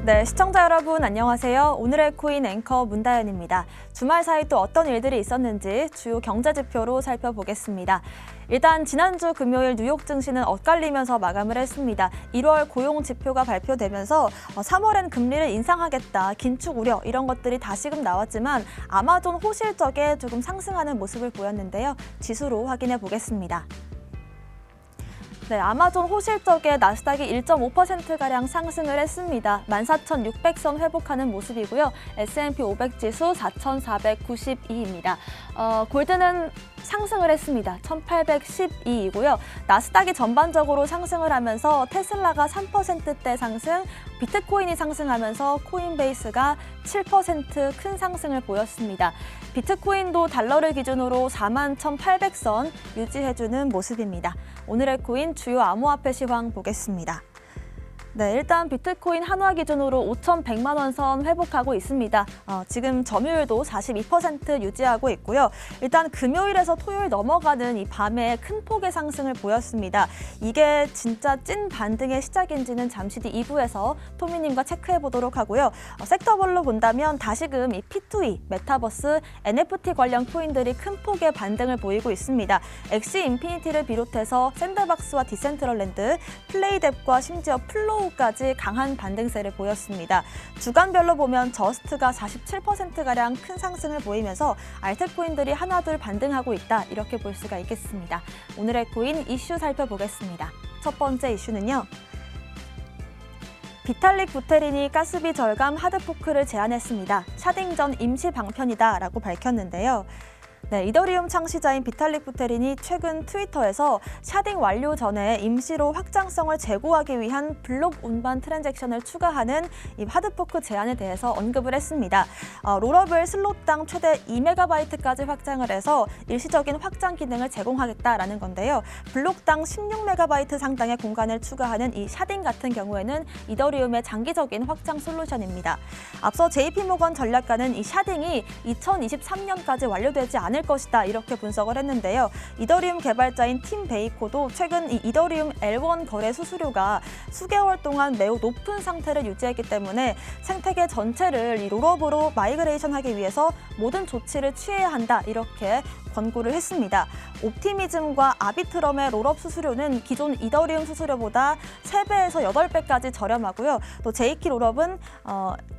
네, 시청자 여러분 안녕하세요. 오늘의 코인 앵커 문다연입니다. 주말 사이 또 어떤 일들이 있었는지 주요 경제 지표로 살펴보겠습니다. 일단 지난주 금요일 뉴욕 증시는 엇갈리면서 마감을 했습니다. 1월 고용 지표가 발표되면서 3월엔 금리를 인상하겠다, 긴축 우려 이런 것들이 다시금 나왔지만 아마존 호실적에 조금 상승하는 모습을 보였는데요. 지수로 확인해 보겠습니다. 네, 아마존 호실적에 나스닥이 1.5%가량 상승을 했습니다. 14,600선 회복하는 모습이고요. S&P 500 지수 4,492입니다. 골드는 상승을 했습니다. 1,812이고요. 나스닥이 전반적으로 상승을 하면서 테슬라가 3%대 상승, 비트코인이 상승하면서 코인베이스가 7% 큰 상승을 보였습니다. 비트코인도 달러를 기준으로 41,800선 유지해주는 모습입니다. 오늘의 코인 주요 암호화폐 시황 보겠습니다. 네, 일단 비트코인 한화 기준으로 5,100만 원 선 회복하고 있습니다. 지금 점유율도 42% 유지하고 있고요. 일단 금요일에서 토요일 넘어가는 이 밤에 큰 폭의 상승을 보였습니다. 이게 진짜 찐 반등의 시작인지는 잠시 뒤 2부에서 토미님과 체크해 보도록 하고요. 섹터별로 본다면 다시금 이 P2E, 메타버스, NFT 관련 코인들이 큰 폭의 반등을 보이고 있습니다. 엑시 인피니티를 비롯해서 샌드박스와 디센트럴랜드, 플레이뎁과 심지어 플로우까지 강한 반등세를 보였습니다. 주간별로 보면 저스트가 47%가량 큰 상승을 보이면서 알트코인들이 하나둘 반등하고 있다, 이렇게 볼 수가 있겠습니다. 오늘의 코인 이슈 살펴보겠습니다. 첫 번째 이슈는요. 비탈릭 부테린이 가스비 절감 하드포크를 제안했습니다. 샤딩 전 임시 방편이다라고 밝혔는데요. 네, 이더리움 창시자인 비탈릭 부테린이 최근 트위터에서 샤딩 완료 전에 임시로 확장성을 제고하기 위한 블록 운반 트랜잭션을 추가하는 이 하드포크 제안에 대해서 언급을 했습니다. 롤업을 슬롯당 최대 2MB까지 확장을 해서 일시적인 확장 기능을 제공하겠다라는 건데요. 블록당 16MB 상당의 공간을 추가하는 이 샤딩 같은 경우에는 이더리움의 장기적인 확장 솔루션입니다. 앞서 JP모건 전략가는 이 샤딩이 2023년까지 완료되지 않을 것이다, 이렇게 분석을 했는데요. 이더리움 개발자인 팀 베이코도 최근 이 이더리움 L1 거래 수수료가 수개월 동안 매우 높은 상태를 유지했기 때문에 생태계 전체를 이 롤업으로 마이그레이션하기 위해서 모든 조치를 취해야 한다, 이렇게 권고를 했습니다. 옵티미즘과 아비트럼의 롤업 수수료는 기존 이더리움 수수료보다 3배에서 8배까지 저렴하고요. 또 제이키 롤업은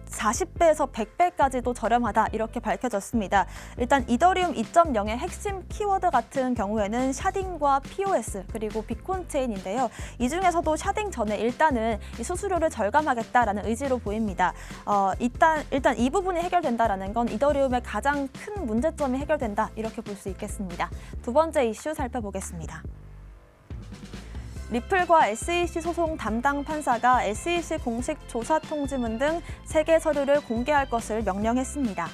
40배에서 100배까지도 저렴하다, 이렇게 밝혀졌습니다. 일단 이더리움 2.0의 핵심 키워드 같은 경우에는 샤딩과 POS 그리고 비콘 체인인데요. 이 중에서도 샤딩 전에 일단은 이 수수료를 절감하겠다라는 의지로 보입니다. 일단 이 부분이 해결된다라는 건 이더리움의 가장 큰 문제점이 해결된다, 이렇게 볼 수 있겠습니다. 두 번째 이슈 살펴보겠습니다. 리플과 SEC 소송 담당 판사가 SEC 공식 조사 통지문 등 3개 서류를 공개할 것을 명령했습니다.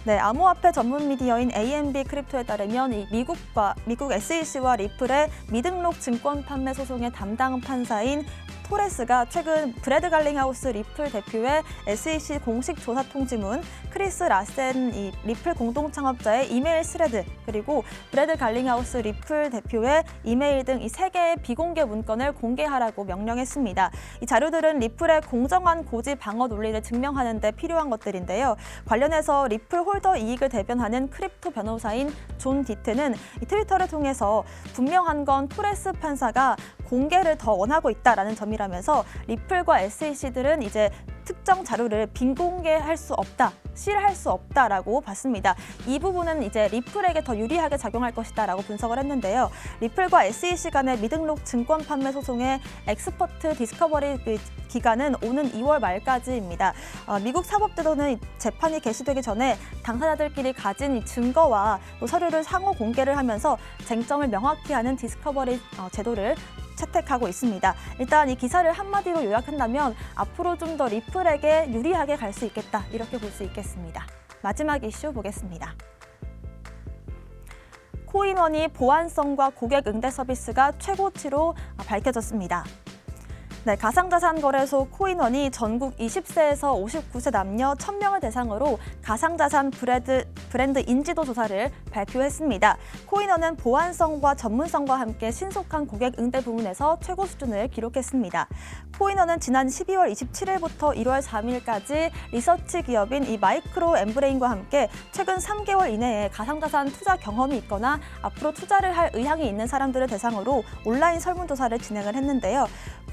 네, 암호화폐 전문 미디어인 AMB 크립토에 따르면 미국 SEC와 리플의 미등록 증권 판매 소송의 담당 판사인 토레스가 최근 브래드 갈링하우스 리플 대표의 SEC 공식 조사 통지문, 크리스 라센 리플 공동 창업자의 이메일 스레드, 그리고 브래드 갈링하우스 리플 대표의 이메일 등 이 3개의 비공개 문건을 공개하라고 명령했습니다. 이 자료들은 리플의 공정한 고지 방어 논리를 증명하는 데 필요한 것들인데요. 관련해서 리플 홀더 이익을 대변하는 크립토 변호사인 존 디트는 이 트위터를 통해서 분명한 건 토레스 판사가 공개를 더 원하고 있다라는 점이라면서 리플과 SEC들은 이제 특정 자료를 빈공개할 수 없다, 실할 수 없다라고 봤습니다. 이 부분은 이제 리플에게 더 유리하게 작용할 것이다라고 분석을 했는데요. 리플과 SEC 간의 미등록 증권 판매 소송의 엑스퍼트 디스커버리 기간은 오는 2월 말까지입니다. 미국 사법제도는 재판이 개시되기 전에 당사자들끼리 가진 이 증거와 또 서류를 상호 공개를 하면서 쟁점을 명확히 하는 디스커버리 제도를 채택하고 있습니다. 일단 이 기사를 한마디로 요약한다면 앞으로 좀 더 리플에게 유리하게 갈 수 있겠다, 이렇게 볼 수 있겠습니다. 마지막 이슈 보겠습니다. 코인원이 보안성과 고객 응대 서비스가 최고치로 밝혀졌습니다. 네, 가상자산 거래소 코인원이 전국 20세에서 59세 남녀 1,000명을 대상으로 가상자산 브랜드 브랜드 인지도 조사를 발표했습니다. 코인원은 보안성과 전문성과 함께 신속한 고객 응대 부문에서 최고 수준을 기록했습니다. 코인원은 지난 12월 27일부터 1월 3일까지 리서치 기업인 이 마이크로 엠브레인과 함께 최근 3개월 이내에 가상자산 투자 경험이 있거나 앞으로 투자를 할 의향이 있는 사람들을 대상으로 온라인 설문조사를 진행을 했는데요.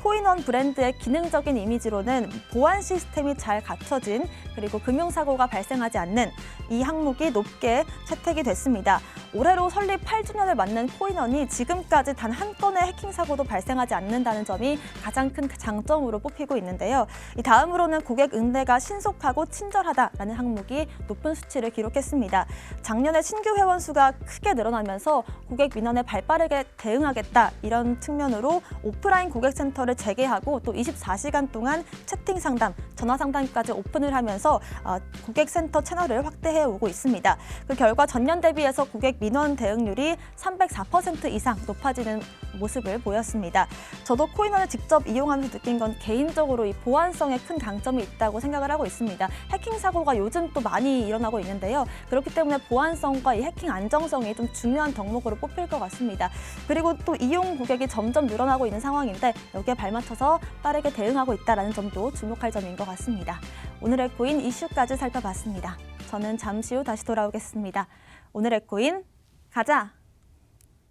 코인원 브랜드의 기능적인 이미지로는 보안 시스템이 잘 갖춰진 그리고 금융사고가 발생하지 않는 이 항목이 높게 채택이 됐습니다. 올해로 설립 8주년을 맞는 코인원이 지금까지 단 한 건의 해킹 사고도 발생하지 않는다는 점이 가장 큰 장점으로 뽑히고 있는데요. 이 다음으로는 고객 응대가 신속하고 친절하다라는 항목이 높은 수치를 기록했습니다. 작년에 신규 회원 수가 크게 늘어나면서 고객 민원에 발빠르게 대응하겠다 이런 측면으로 오프라인 고객센터를 재개하고 또 24시간 동안 채팅 상담, 전화 상담까지 오픈을 하면서 고객센터 채널을 확대해 오고 있습니다. 그 결과 전년 대비해서 고객 민원 대응률이 304% 이상 높아지는 모습을 보였습니다. 저도 코인원을 직접 이용하면서 느낀 건 개인적으로 이 보안성에 큰 강점이 있다고 생각을 하고 있습니다. 해킹 사고가 요즘 또 많이 일어나고 있는데요. 그렇기 때문에 보안성과 이 해킹 안정성이 좀 중요한 덕목으로 뽑힐 것 같습니다. 그리고 또 이용 고객이 점점 늘어나고 있는 상황인데 여기에 발맞춰서 빠르게 대응하고 있다는 점도 주목할 점인 것 같습니다. 오늘의 코인 이슈까지 살펴봤습니다. 저는 잠시 후 다시 돌아오겠습니다. 오늘의 코인 가자!